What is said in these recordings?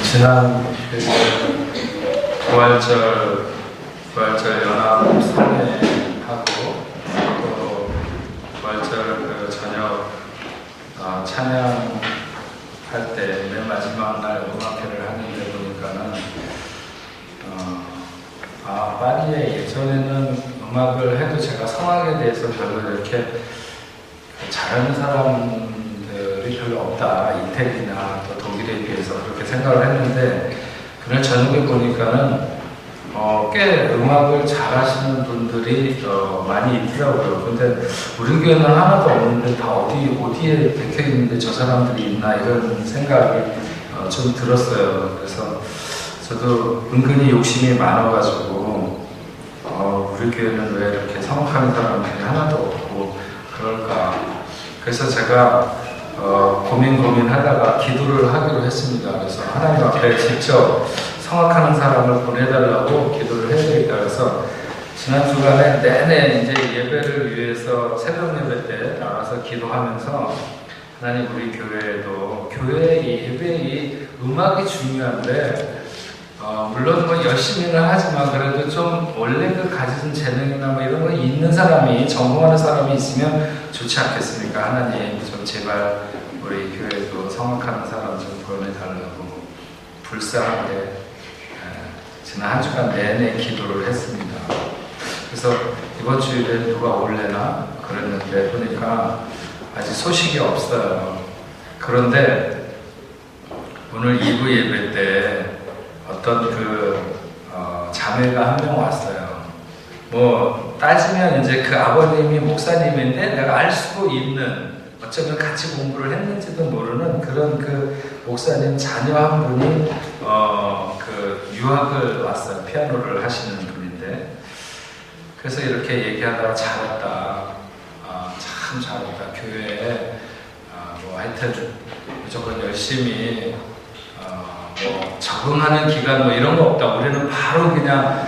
지난 부활절 연합 상회하고 또 부활절 저녁 찬양할 때 맨 마지막 날 음악회를 하는데 보니까는 파리에 예전에는 음악을 해도 제가 성악에 대해서 별로 이렇게 잘하는 사람들이 별로 없다, 이태리나 또 독일에 비해서 그렇게 생각을 했는데, 그날 저녁에 보니까는 꽤 음악을 잘하시는 분들이 많이 있더라고요. 근데 우리 교회는 하나도 없는데 다 어디에 박혀 있는데 저 사람들이 있나, 이런 생각이 좀 들었어요. 그래서 저도 은근히 욕심이 많아가지고 우리 교회는 왜 이렇게 성악하는 사람들이 하나도 없고 그럴까. 그래서 제가 고민하다가 기도를 하기로 했습니다. 그래서 하나님 앞에 직접 성악하는 사람을 보내달라고 기도를 해야 되겠다. 그래서 지난 주간에 내내 이제 예배를 위해서 새벽 예배 때 나가서 기도하면서, 하나님 우리 교회에도 교회의 예배의 음악이 중요한데 물론 뭐 열심히는 하지만 그래도 좀 원래 그 가진 재능이나 뭐 이런 거 있는 사람이, 전공하는 사람이 있으면 좋지 않겠습니까? 하나님 좀 제발 우리 교회도 성악하는 사람 좀 보내달라고 불쌍하게 지난 한 주간 내내 기도를 했습니다. 그래서 이번 주일에 누가 올래나 그랬는데 보니까 아직 소식이 없어요. 그런데 오늘 2부 예배 때 어떤 자매가 한 명 왔어요. 뭐 따지면 이제 그 아버님이 목사님인데 내가 알 수도 있는, 어쩌면 같이 공부를 했는지도 모르는 그런 그 목사님 자녀 한 분이 그 유학을 왔어요. 피아노를 하시는 분인데. 그래서 이렇게 얘기하다가 잘했다, 참 잘했다, 교회에 뭐 하여튼 무조건 열심히 뭐 적응하는 기간 뭐 이런 거 없다, 우리는 바로 그냥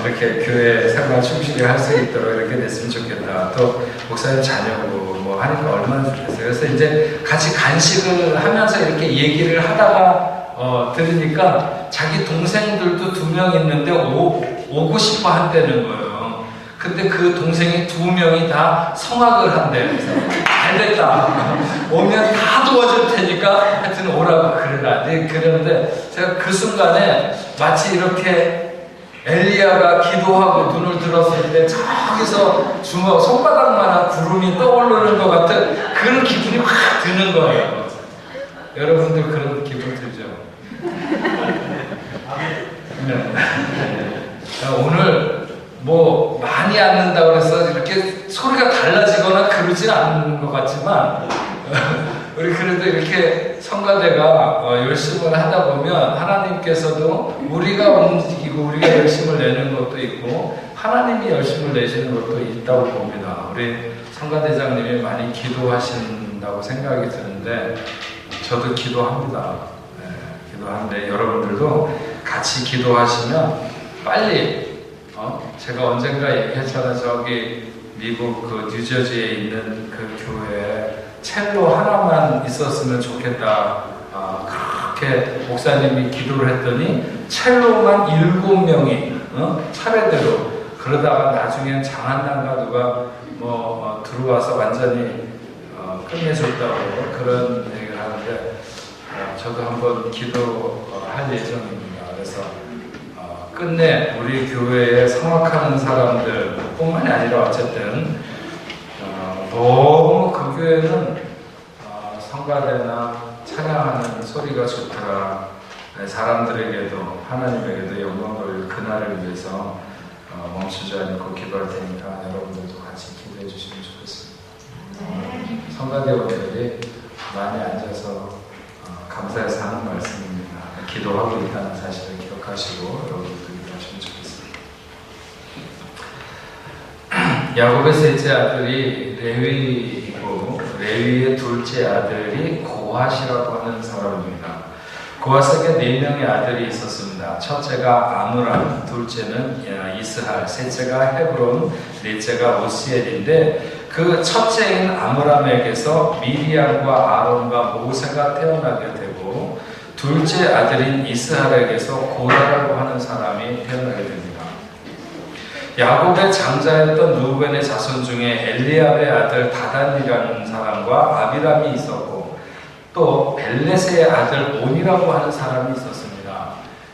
이렇게 교회 생활 충실히 할 수 있도록 이렇게 됐으면 좋겠다, 또 목사님 자녀고 뭐 하니까 얼마나 좋겠어요. 그래서 이제 같이 간식을 하면서 이렇게 얘기를 하다가 들으니까 자기 동생들도 2명 있는데 오고 싶어 한다는 거예요. 근데 그 동생이 2명이 다 성악을 한대. 그래서 알겠다, 오면 다 도와줄 테니까 하여튼 오라고 그래라. 그런데 제가 그 순간에 마치 이렇게 엘리야가 기도하고 눈을 들었을 때 저기서 손바닥만한 구름이 떠오르는 것 같은 그런 기분이 확 드는 거예요. 여러분들 그런 기분 들죠? 오늘 뭐 많이 앉는다고 해서 이렇게 소리가 달라지거나 그러진 않는 것 같지만 우리 그래도 이렇게 성가대가 열심을 하다 보면 하나님께서도 우리가 움직이고 우리가 열심을 내는 것도 있고 하나님이 열심을 내시는 것도 있다고 봅니다. 우리 성가대장님이 많이 기도하신다고 생각이 드는데 저도 기도합니다. 기도하는데 여러분들도 같이 기도하시면 빨리 제가 언젠가 얘기했잖아요. 저기 미국 그 뉴저지에 있는 그 교회에 첼로 하나만 있었으면 좋겠다. 그렇게 목사님이 기도를 했더니 첼로만 7명이 차례대로, 그러다가 나중엔 장한남가 누가 들어와서 완전히 끝내줬다고 그런 얘기를 하는데 저도 한번 기도할 예정입니다. 그래서 끝내 우리 교회에 성악하는 사람들 뿐만이 아니라 어쨌든 너무 그 교회는 성가대나 찬양하는 소리가 좋더라, 사람들에게도 하나님에게도 영광 돌릴 그날을 위해서 멈추지 않고 기도할 테니까 여러분들도 같이 기도해 주시면 좋겠습니다. 성가대원들이 많이 앉아서 감사해서 하는 말씀입니다. 기도하고 있다는 사실을 기억하시고 여러분들이 하시면 좋겠습니다. 야곱의 셋째 아들이 레위이고 레위의 둘째 아들이 고핫이라고 하는 사람입니다. 고핫에게 4명의 아들이 있었습니다. 첫째가 아므람, 둘째는 이스할, 셋째가 헤브론, 넷째가 오스엘인데 그 첫째인 아므람에게서 미리암과 아론과 모세가 태어나게 되고 둘째 아들인 이스하락에서 고라라고 하는 사람이 태어나게 됩니다. 야곱의 장자였던 루벤의 자손 중에 엘리압의 아들 다단이라는 사람과 아비람이 있었고, 또 벨렛의 아들 온이라고 하는 사람이 있었습니다.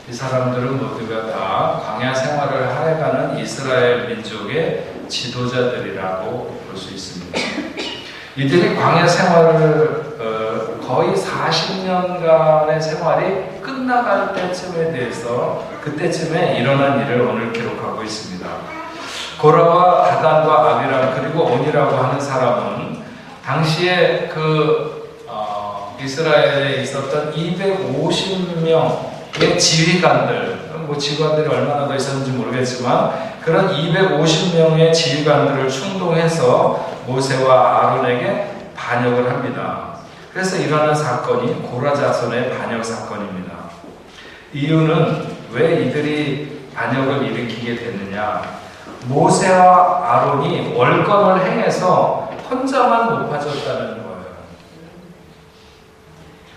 이 사람들은 모두가 다 광야 생활을 하여가는 이스라엘 민족의 지도자들이라고 볼 수 있습니다. 이들이 광야 생활을 거의 40년간의 생활이 끝나갈 때쯤에 대해서 그때쯤에 일어난 일을 오늘 기록하고 있습니다. 고라와 다단과 아비람 그리고 온이라고 하는 사람은 당시에 이스라엘에 있었던 250명의 지휘관들, 지휘관들이 얼마나 더 있었는지 모르겠지만 그런 250명의 지휘관들을 충동해서 모세와 아론에게 반역을 합니다. 그래서 일어난 사건이 고라 자손의 반역 사건입니다. 이유는 왜 이들이 반역을 일으키게 됐느냐? 모세와 아론이 월권을 행해서 혼자만 높아졌다는 거예요.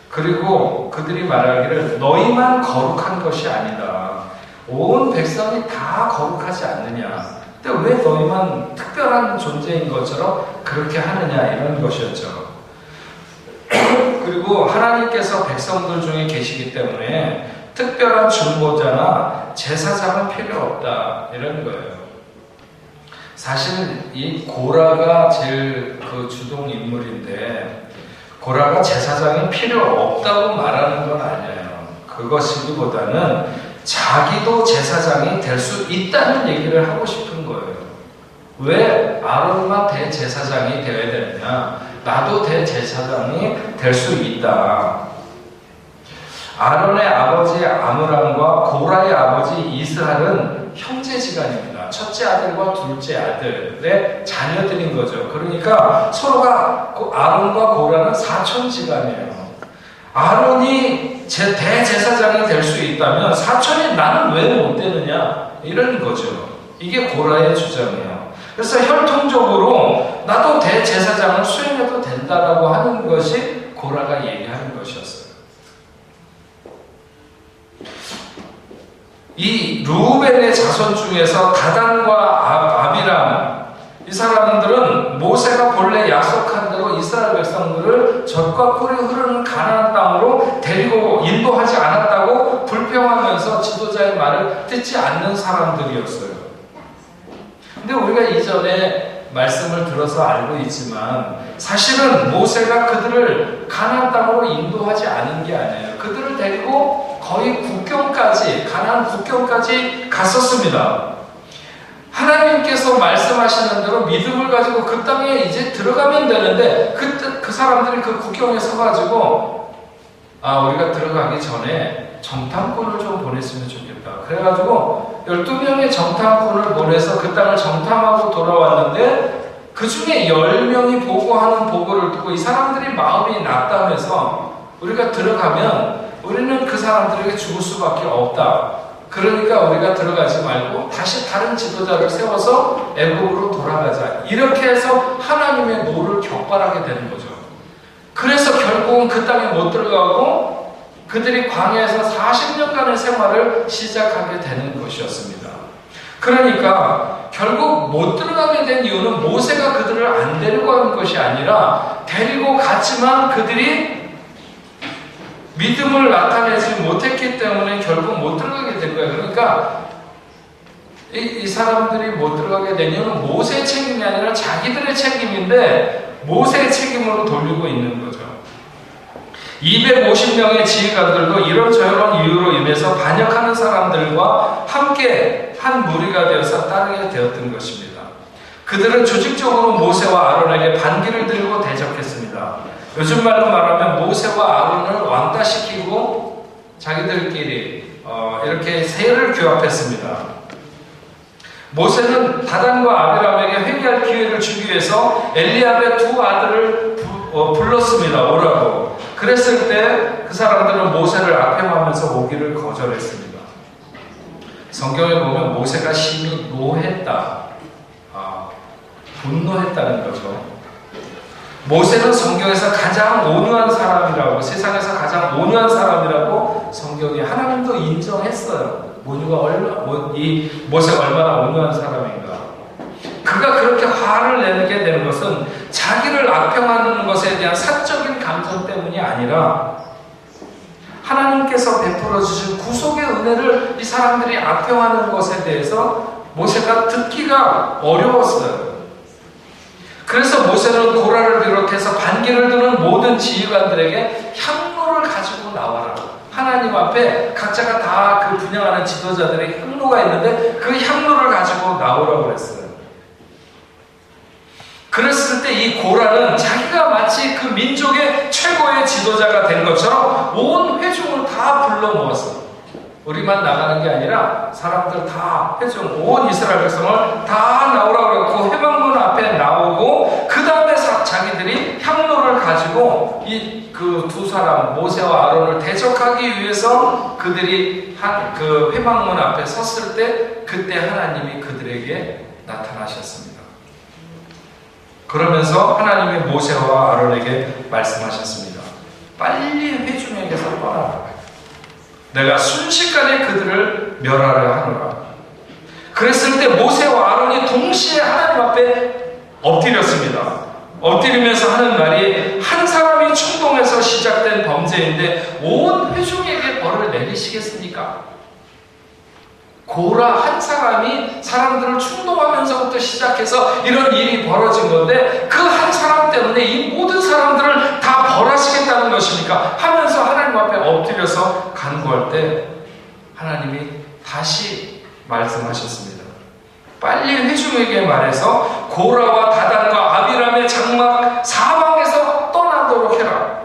그리고 그들이 말하기를 너희만 거룩한 것이 아니다. 온 백성이 다 거룩하지 않느냐. 근데 왜 너희만 특별한 존재인 것처럼 그렇게 하느냐, 이런 것이었죠. 그리고 하나님께서 백성들 중에 계시기 때문에 특별한 중보자나 제사장은 필요 없다, 이런 거예요. 사실 이 고라가 제일 주동 인물인데 고라가 제사장이 필요 없다고 말하는 건 아니에요. 그것이기보다는 자기도 제사장이 될 수 있다는 얘기를 하고 싶은 거예요. 왜 아론만 대제사장이 되어야 되느냐? 나도 대제사장이 될 수 있다. 아론의 아버지 아므람과 고라의 아버지 이스할은 형제지간입니다. 첫째 아들과 둘째 아들의 자녀들인 거죠. 그러니까 서로가 아론과 고라는 사촌지간이에요. 아론이 대제사장이 될 수 있다면 사촌이 나는 왜 못 되느냐, 이런 거죠. 이게 고라의 주장이에요. 그래서 혈통적으로 나도 대제사장을 수행해도 된다라고 하는 것이 고라가 얘기하는 것이었어요. 이 루벤의 자손 중에서 다단과 아비람, 이 사람들은 모세가 본래 약속한 대로 이스라엘 백성들을 젖과 꿀이 흐르는 가나안 땅으로 데리고 인도하지 않았다고 불평하면서 지도자의 말을 듣지 않는 사람들이었어요. 근데 우리가 이전에 말씀을 들어서 알고 있지만 사실은 모세가 그들을 가나안 땅으로 인도하지 않은 게 아니에요. 그들을 데리고 거의 국경까지, 가나안 국경까지 갔었습니다. 하나님께서 말씀하시는 대로 믿음을 가지고 그 땅에 이제 들어가면 되는데 그 사람들이 그 국경에 서가지고 우리가 들어가기 전에 정탐꾼을 좀 보냈으면 좋겠다. 그래가지고 12명의 정탐꾼을 보내서 그 땅을 정탐하고 돌아왔는데 그 중에 10명이 보고하는 보고를 듣고 이 사람들이 마음이 낙담해서 우리가 들어가면 우리는 그 사람들에게 죽을 수밖에 없다. 그러니까 우리가 들어가지 말고 다시 다른 지도자를 세워서 애국으로 돌아가자. 이렇게 해서 하나님의 노를 격발하게 되는 거죠. 그래서 결국은 그 땅에 못 들어가고 그들이 광야에서 40년간의 생활을 시작하게 되는 것이었습니다. 그러니까 결국 못 들어가게 된 이유는 모세가 그들을 안 데리고 간 것이 아니라 데리고 갔지만 그들이 믿음을 나타내지 못했기 때문에 결국 못 들어가게 된 거예요. 그러니까 이 사람들이 못 들어가게 된 이유는 모세의 책임이 아니라 자기들의 책임인데 모세의 책임으로 돌리고 있는 거죠. 250명의 지휘관들도 이런저런 이유로 인해서 반역하는 사람들과 함께 한 무리가 되어서 따르게 되었던 것입니다. 그들은 조직적으로 모세와 아론에게 반기를 들고 대적했습니다. 요즘 말로 말하면 모세와 아론을 왕따시키고 자기들끼리 이렇게 세를 규합했습니다. 모세는 다단과 아비람에게 회개할 기회를 주기 위해서 엘리압의 두 아들을 불렀습니다. 오라고. 그랬을 때 그 사람들은 모세를 악평하면서 오기를 거절했습니다. 성경에 보면 모세가 심히 노했다, 분노했다는 거죠. 모세는 성경에서 가장 온유한 사람이라고, 세상에서 가장 온유한 사람이라고 성경이 하나님도 인정했어요. 이 모세가 얼마나 온유한 사람인가. 그가 그렇게 화를 내게 되는 것은 자기를 악평하는 것에 대한 사적인 감정 때문이 아니라 하나님께서 베풀어 주신 구속의 은혜를 이 사람들이 악평하는 것에 대해서 모세가 듣기가 어려웠어요. 그래서 모세는 고라를 비롯해서 반기를 드는 모든 지휘관들에게 향로를 가지고 나와라. 하나님 앞에 각자가 다 그 분양하는 지도자들의 향로가 있는데 그 향로를 가지고 나오라고 그랬어요. 그랬을 때 이 고라는 자기가 마치 그 민족의 최고의 지도자가 된 것처럼 온 회중을 다 불러 모았어요. 우리만 나가는 게 아니라 사람들 다 회중, 온 이스라엘 백성을 다 나오라고 그랬고 회막문 앞에 나오고 그 다음에 자기들이 향로를 가지고 이 그 두 사람 모세와 아론을 대적하기 위해서 그들이 그 회막문 앞에 섰을 때 그때 하나님이 그들에게 나타나셨습니다. 그러면서 하나님이 모세와 아론에게 말씀하셨습니다. 빨리 회중에게서 떠나라. 내가 순식간에 그들을 멸하려 하노라. 그랬을 때 모세와 아론이 동시에 하나님 앞에 엎드렸습니다. 엎드리면서 하는 말이 한 사람이 충동해서 시작된 범죄인데 온 회중에게 벌을 내리시겠습니까? 고라 한 사람이 사람들을 충동하면서부터 시작해서 이런 일이 벌어진 건데 그 한 사람 때문에 이 모든 사람들을 다 벌하시겠다는 것입니까? 하면서 하나님 앞에 엎드려서 간구할 때 하나님이 다시 말씀하셨습니다. 빨리 회중에게 말해서 고라와 다단과 아비람의 장막 사방에서 떠나도록 해라.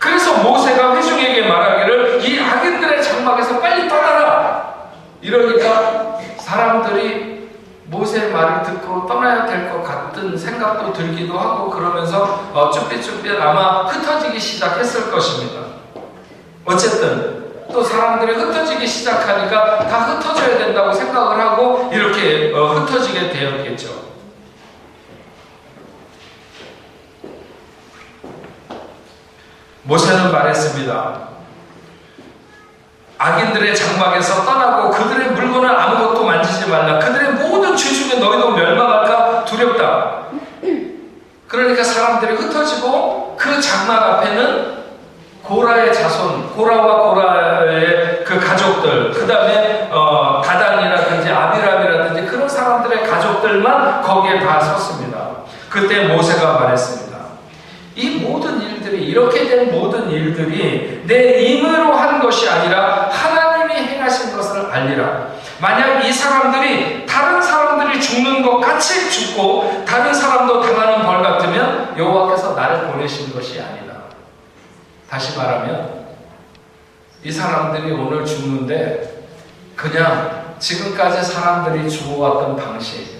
그래서 모세가 회중에게 말하기를 이 악인들의 장막에서 빨리 떠나라. 이러니까 사람들이 모세의 말을 듣고 떠나야 될 것 같은 생각도 들기도 하고 그러면서 쭈삣쭈삣 아마 흩어지기 시작했을 것입니다. 어쨌든 또 사람들이 흩어지기 시작하니까 다 흩어져야 된다고 생각을 하고 이렇게 흩어지게 되었겠죠. 모세는 말했습니다. 악인들의 장막에서 떠나고 그들의 물건을 아무것도 만지지 말라. 그들의 모든 죄 중에 너희도 멸망할까 두렵다. 그러니까 사람들이 흩어지고 그 장막 앞에는 고라의 자손, 고라와 고라의 그 가족들, 그 다음에 다단이라든지 아비람이라든지 그런 사람들의 가족들만 거기에 다 섰습니다. 그때 모세가 말했습니다. 이 모든 일들이, 이렇게 된 모든 일들이 내 임의로 한 것이 아니라 하나님이 행하신 것을 알리라. 만약 이 사람들이 다른 사람들이 죽는 것 같이 죽고 다른 사람도 당하는 벌 같으면 여호와께서 나를 보내신 것이 아니다. 다시 말하면 이 사람들이 오늘 죽는데 그냥 지금까지 사람들이 죽어왔던 방식,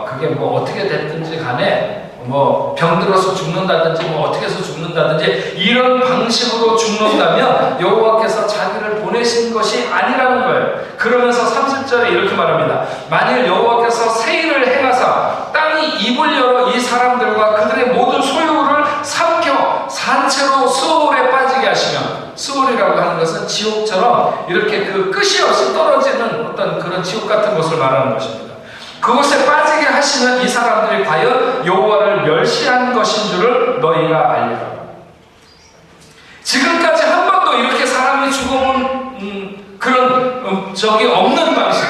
그게 뭐 어떻게 됐든지 간에 뭐 병들어서 죽는다든지 뭐 어떻게 해서 죽는다든지 이런 방식으로 죽는다면 여호와께서 자기를 보내신 것이 아니라는 거예요. 그러면서 30절에 이렇게 말합니다. 만일 여호와께서 세일을 행하사 땅이 입을 열어 이 사람들과 그들의 모든 소유를 삼켜 산채로 수월에 빠지게 하시면, 수월이라고 하는 것은 지옥처럼 이렇게 그 끝이 없이 떨어지는 어떤 그런 지옥 같은 것을 말하는 것입니다. 그곳에 빠지게 하시면 이 사람들이 과연 여호와를 멸시한 것인 줄을 너희가 알리라. 지금까지 한 번도 이렇게 사람이 죽어본 그런 적이 없는 방식.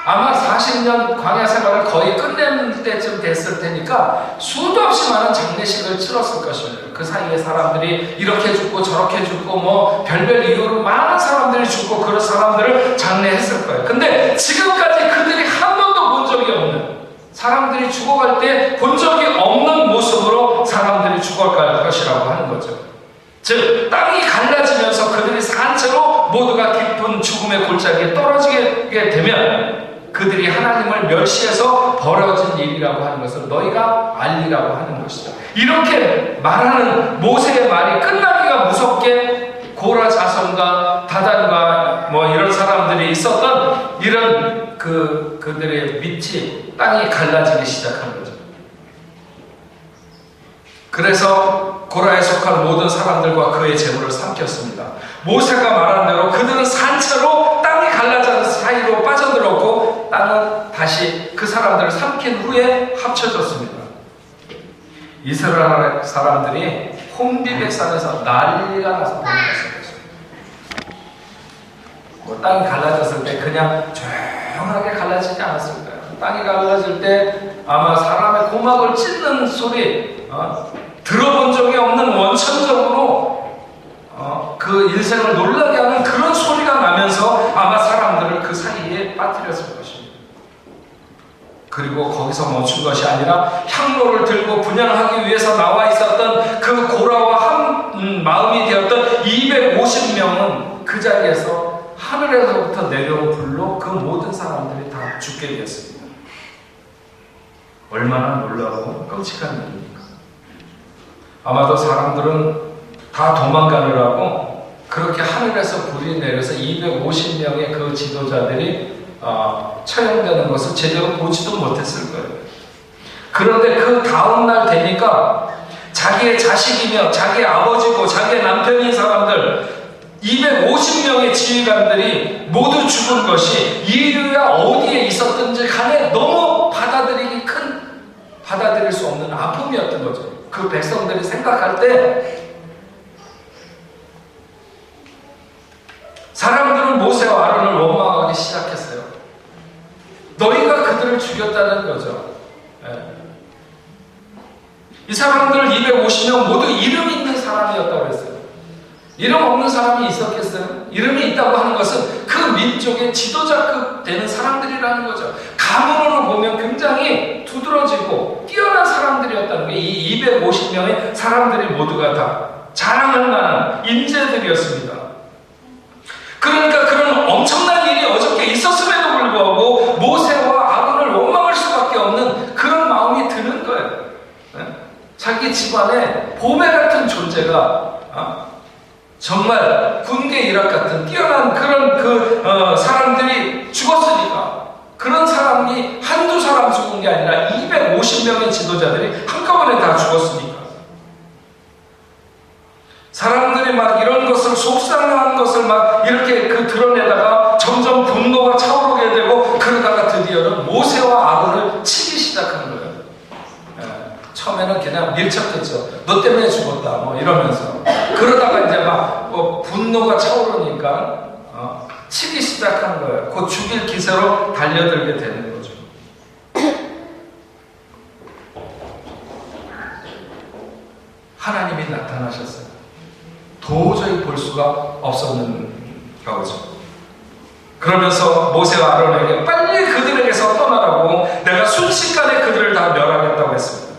아마 40년 광야 생활을 거의 끝내는 때쯤 됐을 테니까 수도 없이 많은 장례식을 치렀을 것입니다. 그 사이에 사람들이 이렇게 죽고 저렇게 죽고 뭐 별별 이유로 많은 사람들이 죽고 그런 사람들을 장례했을 거예요. 근데 지금까지 그들이 한 번도 본 적이 없는, 사람들이 죽어갈 때 본 적이 없는 모습으로 사람들이 죽어갈 것이라고 하는 거죠. 즉 땅이 갈라지면서 그들이 산채로 모두가 깊은 죽음의 골짜기에 떨어지게 되면 그들이 하나님을 멸시해서 벌어진 일이라고 하는 것을 너희가 알리라고 하는 것이죠. 이렇게 말하는 모세의 말이 끝나기가 무섭게 고라 자손과 다단과 뭐 이런 사람들이 있었던 이런 그들의 밑이 땅이 갈라지기 시작한 거죠. 그래서 고라에 속한 모든 사람들과 그의 재물을 삼켰습니다. 모세가 말한 대로 그들은 산채로 땅이 갈라진 사이로 빠져들었고 땅은 다시 그 사람들을 삼킨 후에 합쳐졌습니다. 이스라엘 사람들이 혼비백산에서 난리가 나서 도망갔어요. 땅이 갈라졌을 때 그냥 조용하게 갈라지지 않았을 거예요. 땅이 갈라질 때 아마 사람의 고막을 찢는 소리, 들어본 적이 없는 원천적으로 그 인생을 놀라게 하는 그런 소리가 나면서 아마 사람들을 그 사이에 빠뜨렸을 것입니다. 그리고 거기서 멈춘 것이 아니라 향로를 들고 분향하기 위해서 나와 있었던 그 고라와 한 마음이 되었던 250명은 그 자리에서 하늘에서부터 내려온 불로 그 모든 사람들이 다 죽게 되었습니다. 얼마나 놀라고 끔찍한 일입니까? 아마도 사람들은 다 도망가느라고 그렇게 하늘에서 불이 내려서 250명의 그 지도자들이 처형되는 것을 제대로 보지도 못했을 거예요. 그런데 그 다음날 되니까 자기의 자식이며 자기의 아버지고 자기의 남편인 사람들 250명의 지휘관들이 모두 죽은 것이 인류야 어디에 있었든지 간에 너무 받아들일 수 없는 아픔이었던 거죠. 그 백성들이 생각할 때 사람들은 모세와 아론을 원망하기 시작했어요. 너희가 그들을 죽였다는 거죠. 이 사람들 250명 모두 이름 있는 사람이었다고 했어요. 이름 없는 사람이 있었겠어요? 이름이 있다고 하는 것은 그 민족의 지도자급 되는 사람들이라는 거죠. 가문으로 보면 굉장히 두드러지고 뛰어난 사람들이었다는 게 이 250명의 사람들이 모두가 다 자랑할 만한 인재들이었습니다. 그러니까 그런 엄청난 일이 어저께 있었음에도 불구하고 모세와 아론을 원망할 수밖에 없는 그런 마음이 드는 거예요. 자기 집안에 보배 같은 존재가 정말 군계 일학 같은 뛰어난 그런 사람들이 죽었으니까 그런 사람이 한두 사람 죽은 게 아니라 250명의 지도자들이 한꺼번에 다 죽었으니까 사람들이 막 이런 것을 속상한 것을 막 이렇게 드러내다가 점점 분노가 차오르게 되고 그러다가 드디어는 모세와 아론을 치기 시작하는 거예요. 처음에는 그냥 밀쳤겠죠. 너 때문에 죽었다 뭐 이러면서 그러다가 이제 막 분노가 차오르니까 치기 시작한 거예요. 곧 죽일 기세로 달려들게 되는 거죠. 하나님이 나타나셨어요. 도저히 볼 수가 없었는 거죠. 그러면서 모세와 아론에게 빨리 그들에게서 떠나라고 내가 순식간에 그들을 다 멸하겠다고 했습니다.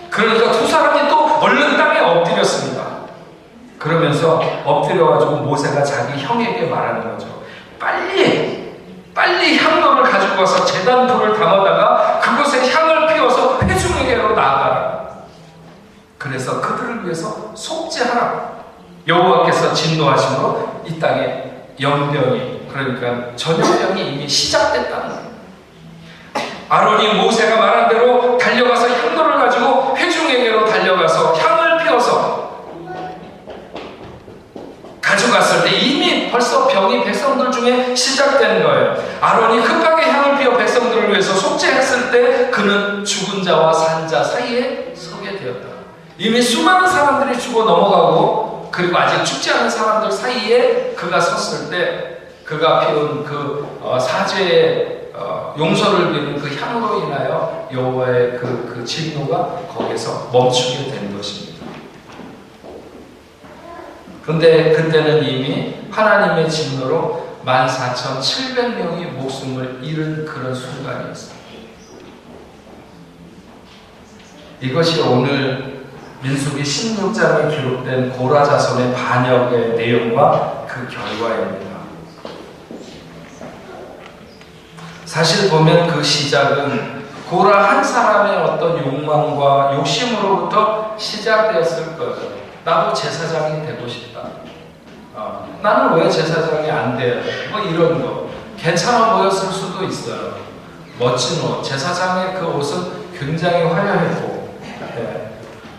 그러니까 두 사람이 또 얼른 땅에 엎드렸습니다. 그러면서 엎드려가지고 모세가 자기 형에게 말하는 거죠. 빨리 향로를 가지고 와서 제단 불을 담아다가 그곳에 향을 피워서 회중에게로 나아가라. 그래서 그들을 위해서 속죄하라. 여호와께서 진노하심으로 이 땅에 연병이 그러니까 전염병이 이미 시작됐다는 거예요. 아론이 모세가 말한 대로 달려가서 향로를 가지고 회중에게로 달려가서 향을 피워서 가져갔을 때 이미 벌써 병이 백성들 중에 시작된 거예요. 아론이 급하게 향을 피워 백성들을 위해서 속죄했을 때 그는 죽은 자와 산 자 사이에 서게 되었다. 이미 수많은 사람들이 죽어 넘어가고 그리고 아직 죽지 않은 사람들 사이에 그가 섰을 때 그가 피운 그 사죄의 용서를 비는 그 향으로 인하여 여호와의 그 진노가 거기서 멈추게 된 것입니다. 그런데 그때는 이미 하나님의 진노로 14,700명이 목숨을 잃은 그런 순간이었습니다. 이것이 오늘 민수기 16장에 기록된 고라 자손의 반역의 내용과 그 결과입니다. 사실 보면 그 시작은 고라 한 사람의 어떤 욕망과 욕심으로부터 시작되었을 거예요. 나도 제사장이 되고 싶다. 나는 왜 제사장이 안 돼? 뭐 이런 거. 괜찮아 보였을 수도 있어요. 멋진 옷. 제사장의 그 옷은 굉장히 화려했고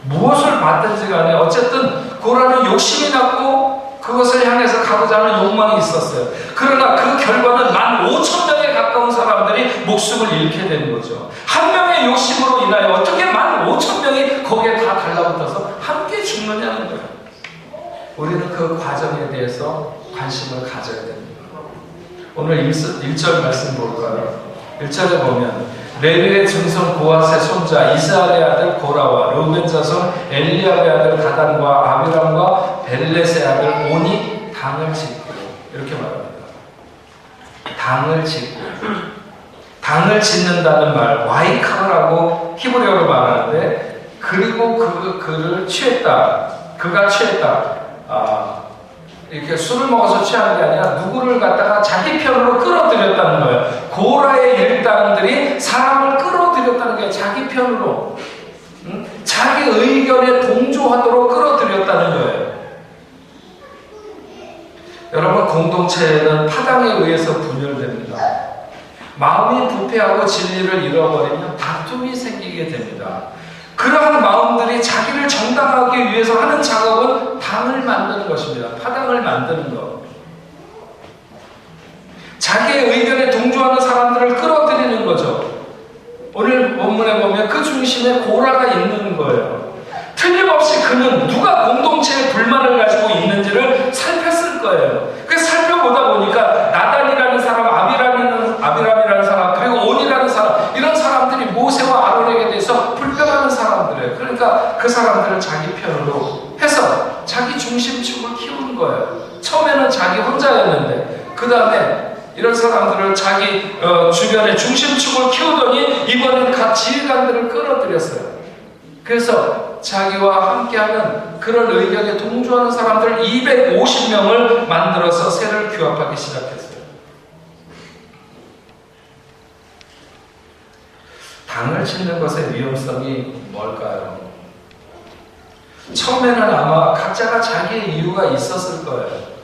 무엇을 받든지 간에 어쨌든 고라는 욕심이 났고 그것을 향해서 가고자 하는 욕망이 있었어요. 그러나 그 결과는 15,000명에 가까운 사람들이 목숨을 잃게 된 거죠. 한 명의 욕심으로 인하여 어떻게 15,000명이 거기에 다 달라붙어서 함께 죽느냐는 거예요. 우리는 그 과정에 대해서 관심을 가져야 됩니다. 오늘 1절 말씀 볼까요? 1절에 보면 레위의 증손 고핫의 손자 이스라엘의 아들 고라와 르우벤 자손 엘리압의 아들 다단과 아비람과 벨렛의 아들 온이 당을 짓고, 이렇게 말합니다. 당을 짓고, 당을 짓는다는 말 와이카라고 히브리어로 말하는데, 그리고 그를 취했다, 그가 취했다, 이렇게 술을 먹어서 취하는 게 아니라 누구를 갖다가 자기 편으로 끌어들였다는 거예요. 고라의 일당들이 사람을 끌어들였다는 게 자기 편으로, 자기 의견에 동조하도록 끌어들였다는 거예요. 여러분, 공동체는 파당에 의해서 분열됩니다. 마음이 부패하고 진리를 잃어버리면 다툼이 생기게 됩니다. 그러한 마음들이 자기를 정당하기 위해서 하는 작업은 당을 만드는 것입니다. 파당을 만드는 것. 자기의 의견에 동조하는 사람들을 끌어들이는 거죠. 오늘 본문에 보면 그 중심에 고라가 있는 거예요. 틀림없이 그는 누가 공동체에 불만을 가지고 있는지를 살폈을 거예요. 그래서 살펴보다 보니까 나단이라는 사람, 아비람이라는 사람, 그리고 온이라는 사람, 이런 사람들이 모세와 아론에게 대해서 불평하는 사람들이에요. 그러니까 그 사람들을 자기 편으로 해서 자기 중심축을 키우는 거예요. 처음에는 자기 혼자였는데 그 다음에 이런 사람들을 자기 주변에 중심축을 키우더니 이번엔 각 지휘관들을 끌어들였어요. 그래서 자기와 함께하는 그런 의견에 동조하는 사람들 250명을 만들어서 세를 규합하기 시작했어요. 당을 짓는 것의 위험성이 뭘까요? 처음에는 아마 각자가 자기의 이유가 있었을 거예요.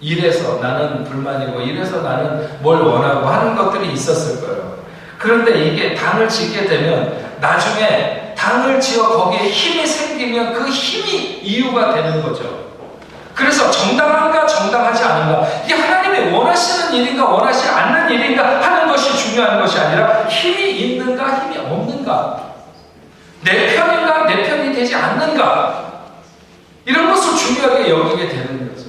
이래서 나는 불만이고 이래서 나는 뭘 원하고 하는 것들이 있었을 거예요. 그런데 이게 당을 짓게 되면 나중에 당을 지어 거기에 힘이 생기면 그 힘이 이유가 되는 거죠. 그래서 정당한가 정당하지 않은가, 이게 하나님이 원하시는 일인가 원하시지 않는 일인가 하는 것이 중요한 것이 아니라 힘이 있는가 힘이 없는가, 내 편인가 내 편이 되지 않는가, 이런 것을 중요하게 여기게 되는 거죠.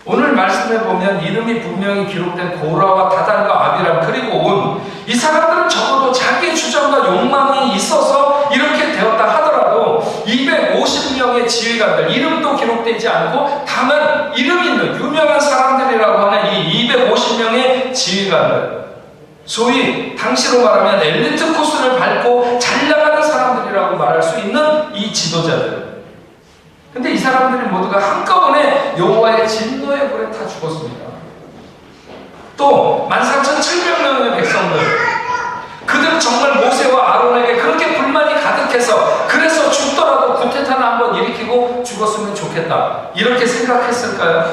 오늘 말씀에 보면 이름이 분명히 기록된 고라와 다단과 아비람 그리고 온, 이 사람들은 적어도 자기 주장과 욕망이 있어서 이렇게 되었다 하더라도 250명의 지휘관들, 이름도 기록되지 않고 다만 이름 있는 유명한 사람들이라고 하는 이 250명의 지휘관들, 소위 당시로 말하면 엘리트 코스를 밟고 잘 나가는 사람들이라고 말할 수 있는 이 지도자들, 근데 이 사람들이 모두가 한꺼번에 여호와의 진노의 불에 다 죽었습니다. 또 14,700명의 백성들, 그들은 정말 모세와 아론에게 그렇게 불만이 가득해서 그래서 죽더라도 구테타나 한번 일으키고 죽었으면 좋겠다, 이렇게 생각했을까요?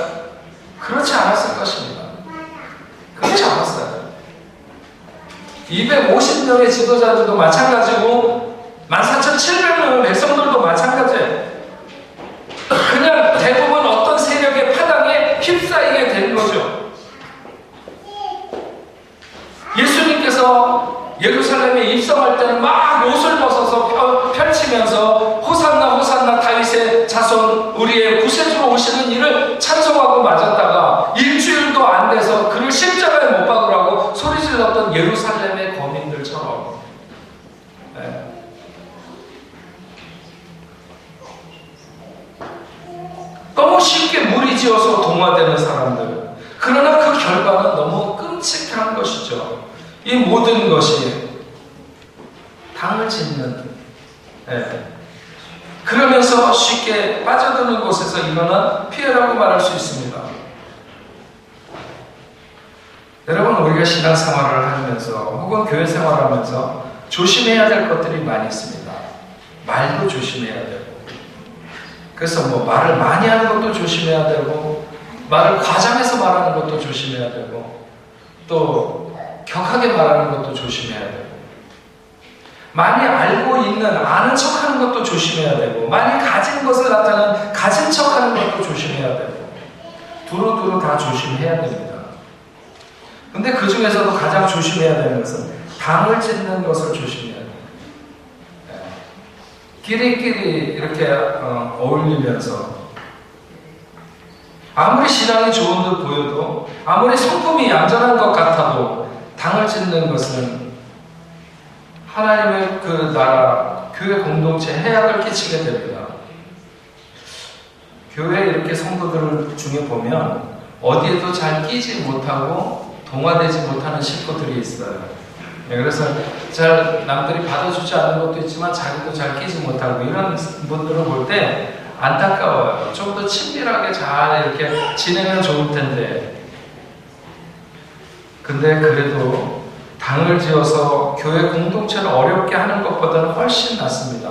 그렇지 않았을 것입니다. 그렇지 않았어요. 250명의 지도자들도 마찬가지고 14,700명의 백성들도 마찬가지예요. 그냥 대부분 어떤 세력의 파당에 휩싸이게 되는 거죠. 예수님께서 예루살렘에 입성할 때는 막 옷을 벗어서 펼치면서 호산나 호산나 다윗의 자손 우리의 구세주로 오시는 이를 찬송하고 맞았다가 일주일도 안 돼서 그를 십자가에 못 박으라고 소리질렀던 예루살렘의 거민들처럼, 너무 쉽게 무리지어서 동화되는 사람들, 그러나 그 결과는 너무 끔찍한 것이죠. 이 모든 것이 당을 짓는, 그러면서 쉽게 빠져드는 곳에서 일어난 피해라고 말할 수 있습니다. 여러분, 우리가 신앙생활을 하면서 혹은 교회 생활하면서 조심해야 될 것들이 많이 있습니다. 말도 조심해야 되고, 그래서 말을 많이 하는 것도 조심해야 되고, 말을 과장해서 말하는 것도 조심해야 되고, 또 격하게 말하는 것도 조심해야 되고, 많이 알고 있는, 아는 척하는 것도 조심해야 되고, 많이 가진 것을 나타내는 가진 척하는 것도 조심해야 되고, 두루두루 다 조심해야 됩니다. 근데 그 중에서도 가장 조심해야 되는 것은 당을 짓는 것을 조심해야 돼요. 끼리끼리 이렇게 어울리면서 아무리 신앙이 좋은 듯 보여도, 아무리 성품이 얌전한 것 같아도 당을 짓는 것은 하나님의 그 나라, 교회 공동체에 해악을 끼치게 됩니다. 교회 이렇게 성도들 중에 보면 어디에도 잘 끼지 못하고 동화되지 못하는 식구들이 있어요. 그래서 잘 남들이 받아주지 않는 것도 있지만 자기도 잘 끼지 못하고, 이런 분들을 볼 때 안타까워요. 좀 더 친밀하게 잘 이렇게 지내면 좋을 텐데. 근데 그래도 당을 지어서 교회 공동체를 어렵게 하는 것보다는 훨씬 낫습니다.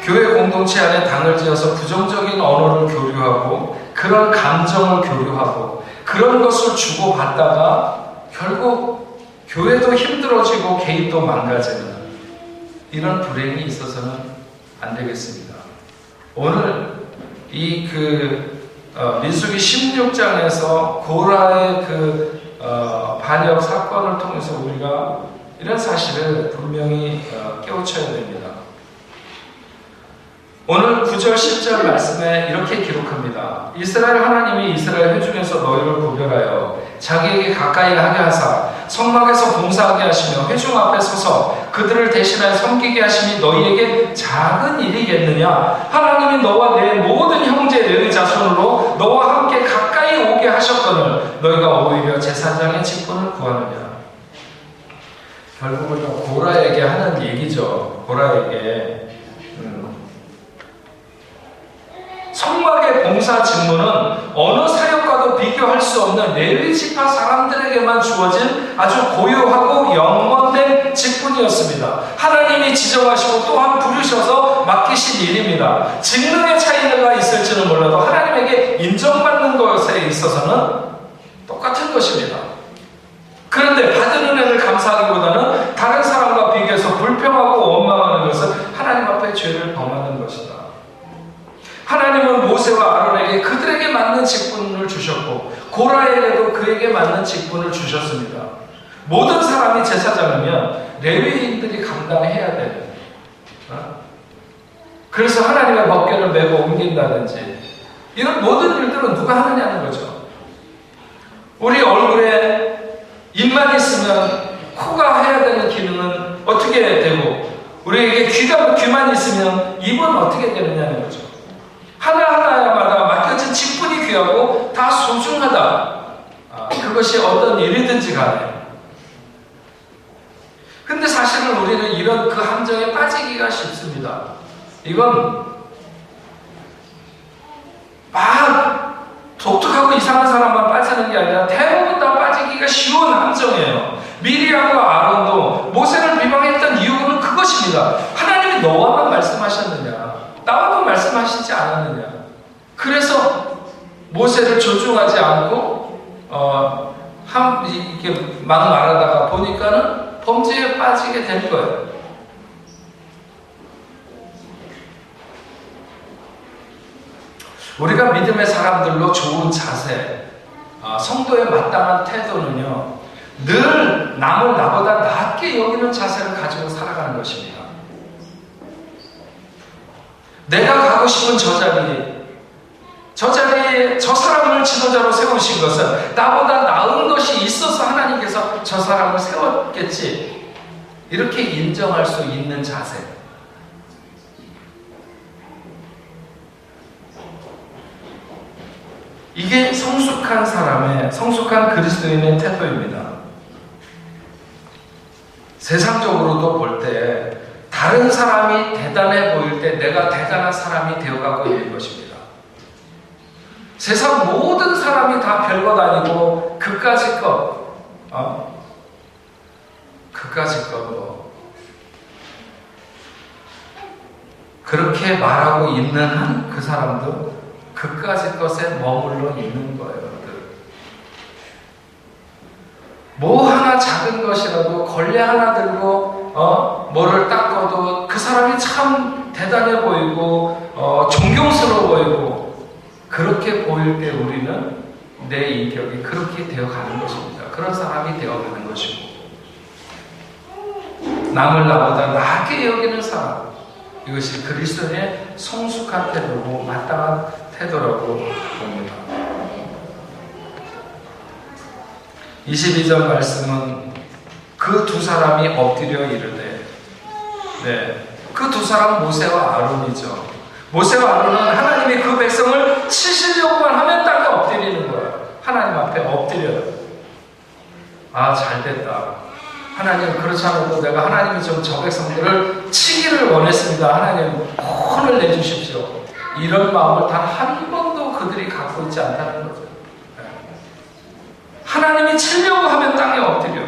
교회 공동체 안에 당을 지어서 부정적인 언어를 교류하고, 그런 감정을 교류하고, 그런 것을 주고받다가 결국 교회도 힘들어지고 개인도 망가지는 이런 불행이 있어서는 안 되겠습니다. 오늘 이 민수기 16장에서 고라의 반역 사건을 통해서 우리가 이런 사실을 분명히 깨우쳐야 됩니다. 오늘 9절 10절 말씀에 이렇게 기록합니다. 이스라엘 하나님이 이스라엘 회중에서 너희를 구별하여 자기에게 가까이 하게 하사 성막에서 봉사하게 하시며 회중 앞에 서서 그들을 대신하여 섬기게 하심이 너희에게 작은 일이겠느냐? 하나님이 너와 내 모든 형제 레위 자손으로 너와 함께 가까이 오게 하셨거늘 너희가 오히려 제사장의 직분을 구하느냐? 결국은 고라에게 하는 얘기죠. 고라에게 성막의 봉사 직무는 어느 사역과도 비교할 수 없는 레위 지파 사람들에게만 주어진 아주 고유하고 영원된 직분이었습니다. 하나님이 지정하시고 또한 부르셔서 맡기신 일입니다. 직능의 차이가 있을지는 몰라도 하나님에게 인정받는 것에 있어서는 똑같은 것입니다. 그런데 받은 은혜를 감사하기보다는 다른 사람과 비교해서 불평하고 원망하는 것은 하나님 앞에 죄를 범하는 것이다. 하나님은 모세와 아론에게 그들에게 맞는 직분을 주셨고, 고라에게도 그에게 맞는 직분을 주셨습니다. 모든 사람이 제사장이면 레위인들이 감당해야 돼요. 그래서 하나님의 법궤를 메고 옮긴다든지, 이런 모든 일들은 누가 하느냐는 거죠. 우리 얼굴에 입만 있으면 코가 해야 되는 기능은 어떻게 되고, 우리에게 귀만 있으면 입은 어떻게 되느냐는 거죠. 하나하나마다 맡겨진 직분이 귀하고 다 소중하다. 그것이 어떤 일이든지 간에. 근데 사실은 우리는 이런 그 함정에 빠지기가 쉽습니다. 이건 막 독특하고 이상한 사람만 빠지는 게 아니라 대부분 다 빠지기가 쉬운 함정이에요. 미리암과 아론도 모세를 비방했던 이유는 그것입니다. 하나님이 너와만 말씀하셨느냐? 나와도 말씀하시지 않았느냐? 그래서 모세를 존중하지 않고 이렇게 막 말하다가 보니까는 범죄에 빠지게 된 거예요. 우리가 믿음의 사람들로 좋은 자세, 성도의 마땅한 태도는요, 늘 남을 나보다 낮게 여기는 자세를 가지고 살아가는 것입니다. 내가 가고 싶은 저 자리에 저 사람을 지도자로 세우신 것은 나보다 나은 것이 있어서 하나님께서 저 사람을 세웠겠지, 이렇게 인정할 수 있는 자세. 이게 성숙한 사람의, 성숙한 그리스도인의 태도입니다. 세상적으로도 볼 때 다른 사람이 대단해 보일 때 내가 대단한 사람이 되어가고 있는 것입니다. 세상 모든 사람이 다 별것 아니고 그까짓 것, 그까짓 것 그렇게 말하고 있는 한 그 사람도 그까짓 것에 머물러 있는 거예요. 뭐 하나 얼마나 작은 것이라도 걸레 하나 들고 뭐를 닦아도 그 사람이 참 대단해 보이고 존경스러워 보이고, 그렇게 보일 때 우리는 내 인격이 그렇게 되어가는 것입니다. 그런 사람이 되어가는 것이고, 남을 나보다 낮게 여기는 사람, 이것이 그리스도인의 성숙한 태도고 마땅한 태도라고 봅니다. 22절 말씀은 그 두 사람이 엎드려 이르되, 그 두 사람 모세와 아론이죠. 모세와 아론은 하나님이 그 백성을 치시려고만 하면 땅에 엎드리는 거예요. 하나님 앞에 엎드려요. 아, 잘됐다. 하나님, 그렇지 않아도 내가 하나님이 좀 저 백성들을 치기를 원했습니다. 하나님, 혼을 내주십시오. 이런 마음을 단 한 번도 그들이 갖고 있지 않다는 거죠. 하나님이 치려고 하면 땅에 엎드려.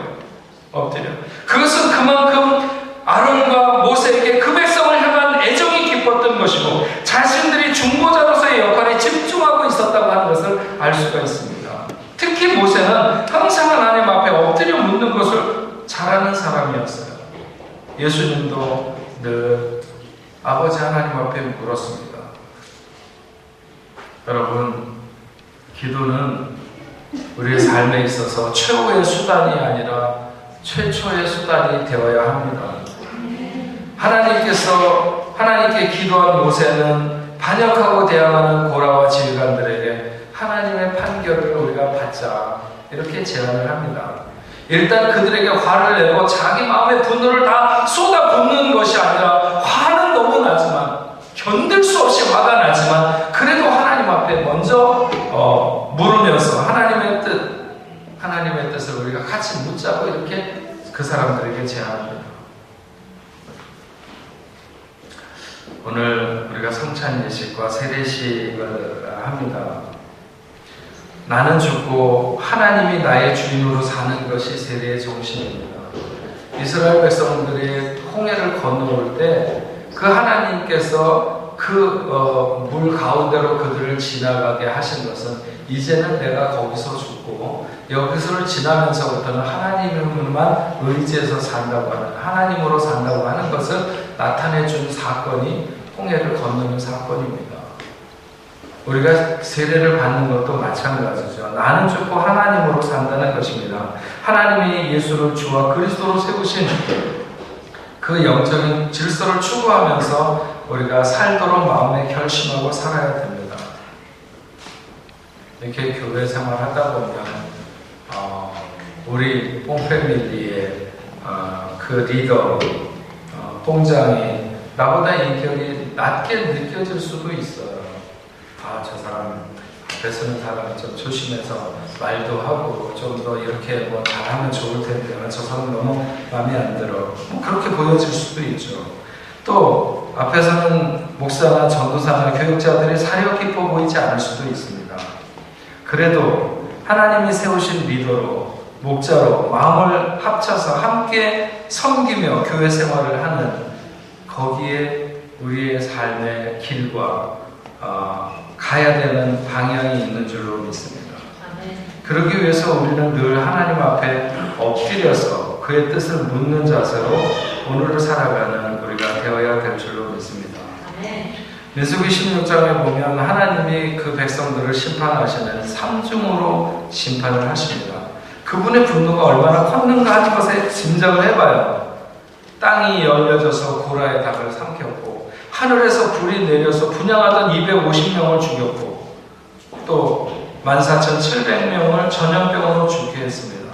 그것은 그만큼 아론과 모세에게 그 백성을 향한 애정이 깊었던 것이고, 자신들이 중보자로서의 역할에 집중하고 있었다고 하는 것을 알 수가 있습니다. 특히 모세는 항상 하나님 앞에 엎드려 묻는 것을 잘하는 사람이었어요. 예수님도 늘 아버지 하나님 앞에 물었습니다. 여러분, 기도는 우리의 삶에 있어서 최후의 수단이 아니라 최초의 수단이 되어야 합니다. 하나님께 기도한 모세는 반역하고 대항하는 고라와 지휘관들에게 하나님의 판결을 우리가 받자, 이렇게 제안을 합니다. 일단 그들에게 화를 내고 자기 마음의 분노를 다 쏟아붓는 것이 아니라, 화는 너무 나지만, 견딜 수 없이 화가 나지만, 그래도 하나님 앞에 먼저 물으면서 하나님의 뜻을 우리가 같이 묻자고 이렇게 그 사람들에게 제안합니다. 오늘 우리가 성찬 예식과 세례식을 합니다. 나는 죽고 하나님이 나의 주인으로 사는 것이 세례의 정신입니다. 이스라엘 백성들이 홍해를 건너올 때 그 하나님께서 그 물 가운데로 그들을 지나가게 하신 것은, 이제는 내가 거기서 죽고 여기서를 지나면서부터는 하나님만 의지해서 산다고 하는, 하나님으로 산다고 하는 것을 나타내 준 사건이 홍해를 건너는 사건입니다. 우리가 세례를 받는 것도 마찬가지죠. 나는 죽고 하나님으로 산다는 것입니다. 하나님이 예수를 주와 그리스도로 세우신 그 영적인 질서를 추구하면서 우리가 살도록 마음에 결심하고 살아야 됩니다. 이렇게 교회 생활하다 보면 우리 뽕패밀리의 그 리더, 뽕장이 나보다 인격이 낮게 느껴질 수도 있어요. 아, 저 사람 앞에 서는 사람이 좀 조심해서 말도 하고 좀 더 이렇게 뭐 잘하면 좋을 텐데, 저 사람 너무 마음에 안 들어, 뭐 그렇게 보여질 수도 있죠. 또 앞에서는 목사나 전도사나 교육자들이 사려 깊어 보이지 않을 수도 있습니다. 그래도 하나님이 세우신 리더로, 목자로 마음을 합쳐서 함께 섬기며 교회 생활을 하는, 거기에 우리의 삶의 길과 가야 되는 방향이 있는 줄로 믿습니다. 그러기 위해서 우리는 늘 하나님 앞에 엎드려서 그의 뜻을 묻는 자세로 오늘을 살아가는 우리가 되어야 될 줄로 믿습니다. 민수기 16장에 보면 하나님이 그 백성들을 심판하시는 삼중으로 심판을 하십니다. 그분의 분노가 얼마나 컸는가 하는 것에 짐작을 해봐요. 땅이 열려져서 고라의 닭을 삼켰고, 하늘에서 불이 내려서 분양하던 250명을 죽였고, 또 14,700명을 전염병으로 죽게 했습니다.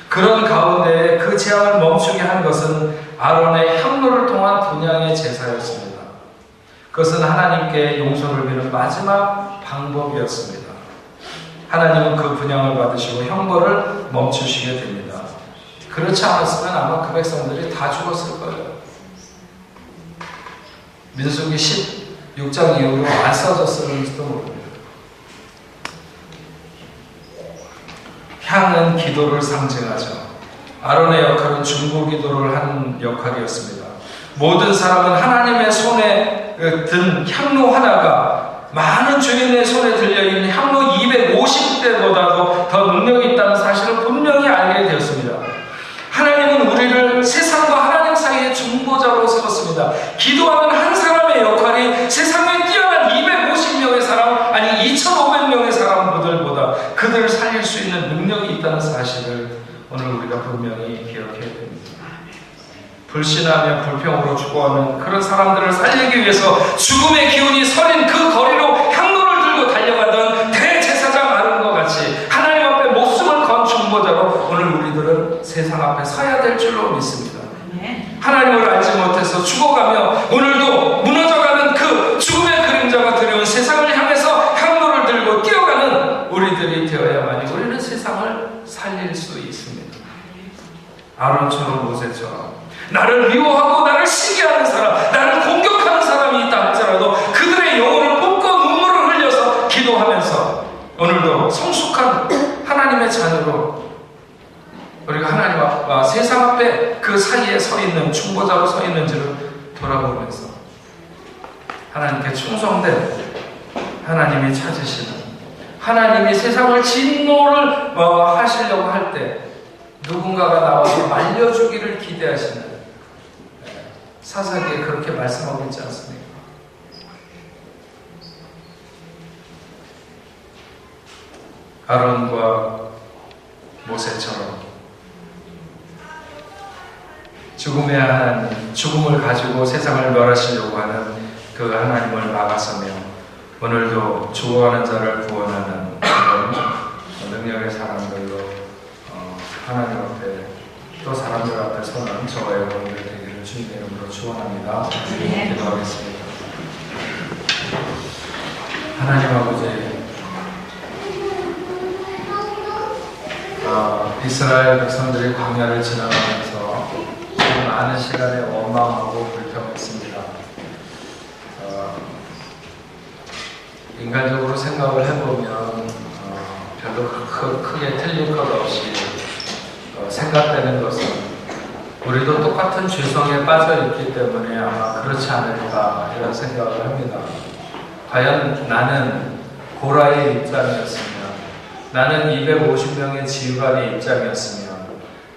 그런 가운데 그 재앙을 멈추게 한 것은 아론의 향로를 통한 분향의 제사였습니다. 그것은 하나님께 용서를 비는 마지막 방법이었습니다. 하나님은 그 분향을 받으시고 형벌을 멈추시게 됩니다. 그렇지 않았으면 아마 그 백성들이 다 죽었을 거예요. 민수기 16장 이후로 안 써졌을지도 모릅니다. 향은 기도를 상징하죠. 아론의 역할은 중보 기도를 하는 역할이었습니다. 모든 사람은 하나님의 손에 든 향로 하나가 많은 주인의 손에 들려있는 향로 250대보다도 더 능력이 있다는 사실을 분명히 알게 되었습니다. 불신하며 불평으로 죽어가는 그런 사람들을 살리기 위해서 죽음의 기운이 서린 그 거리로 향로를 들고 달려가던 대제사장 아론과 같이 하나님 앞에 목숨을 건 중보자로 오늘 우리들은 세상 앞에 서야 될 줄로 믿습니다. 하나님을 알지 못해서 죽어가며 오늘도 무너져가는 그 죽음의 그림자가 두려운 세상을 향해서 향로를 들고 뛰어가는 우리들이 되어야만이 우리는 세상을 살릴 수 있습니다. 아론처럼 모세처럼 나를 미워하고 나를 시기하는 사람, 나를 공격하는 사람이 있다 할지라도 그들의 영혼을 뽑고 눈물을 흘려서 기도하면서 오늘도 성숙한 하나님의 자녀로 우리가 하나님 앞과 세상 앞에 그 사이에 서 있는 중보자로 서 있는지를 돌아보면서 하나님께 충성된 하나님이 찾으시는 하나님이 세상을 진노를 하시려고 할 때 누군가가 나와서 말려주기를 기대하시는 사사기에 그렇게 말씀하고 있지 않습니까? 아론과 모세처럼 죽음의 하나님, 죽음을 가지고 세상을 멸하시려고 하는 그 하나님을 막아서며 오늘도 죽어가는 자를 구원하는 그런 능력의 사람들로 하나님 앞에 또 사람들 앞에 서는 저와 여러분들 되기를 주님의 이름으로 축원합니다. 기도하겠습니다. 하나님 아버지, 이스라엘 백성들이 광야를 지나가면서 많은 시간에 원망하고 불평했습니다. 인간적으로 생각을 해보면 별로 크게 틀릴 것 없이 생각되는 것은 우리도 똑같은 죄성에 빠져 있기 때문에 아마 그렇지 않을까 이런 생각을 합니다. 과연 나는 고라의 입장이었으면, 나는 250명의 지휘관의 입장이었으면,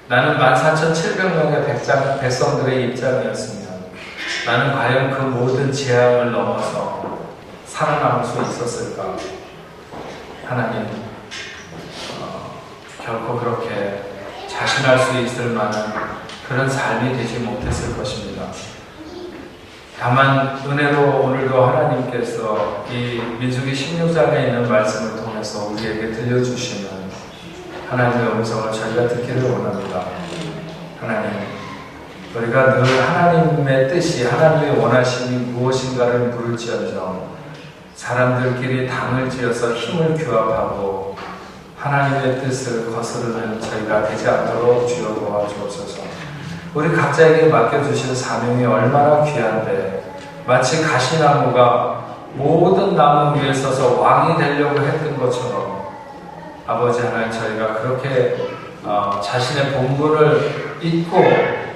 나는 14,700명의 백성들의 입장이었으면 나는 과연 그 모든 재앙을 넘어서 살아남을 수 있었을까? 하나님, 결코 그렇게 자신할 수 있을 만한 그런 삶이 되지 못했을 것입니다. 다만 은혜로 오늘도 하나님께서 이 민수기 16장에 있는 말씀을 통해서 우리에게 들려주시는 하나님의 음성을 저희가 듣기를 원합니다. 하나님, 우리가 늘 하나님의 뜻이, 하나님의 원하심이 무엇인가를 물을지언정 사람들끼리 당을 지어서 힘을 규합하고 하나님의 뜻을 거스르는 저희가 되지 않도록 주여 도와주옵소서. 우리 각자에게 맡겨주신 사명이 얼마나 귀한데 마치 가시나무가 모든 나무 위에 서서 왕이 되려고 했던 것처럼 아버지 하나님, 저희가 그렇게 자신의 본분을 잊고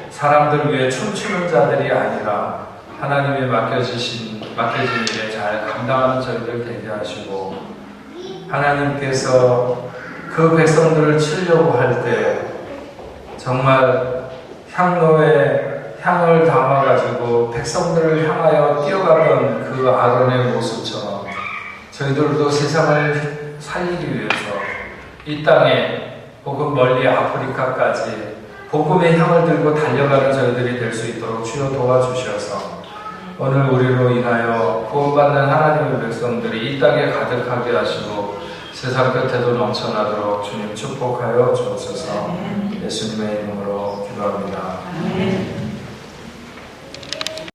사람들 위해 춤추는 자들이 아니라 하나님이 맡겨진 일에 잘 감당하는 저희들 되게 하시고, 하나님께서 그 백성들을 치려고 할 때 정말 향로에 향을 담아가지고 백성들을 향하여 뛰어가던 그 아론의 모습처럼 저희들도 세상을 살리기 위해서 이 땅에 혹은 멀리 아프리카까지 복음의 향을 들고 달려가는 저희들이 될 수 있도록 주여 도와주셔서 오늘 우리로 인하여 구원받는 하나님의 백성들이 이 땅에 가득하게 하시고 세상 끝에도 넘쳐나도록 주님 축복하여 주옵소서. 예수님의 이름으로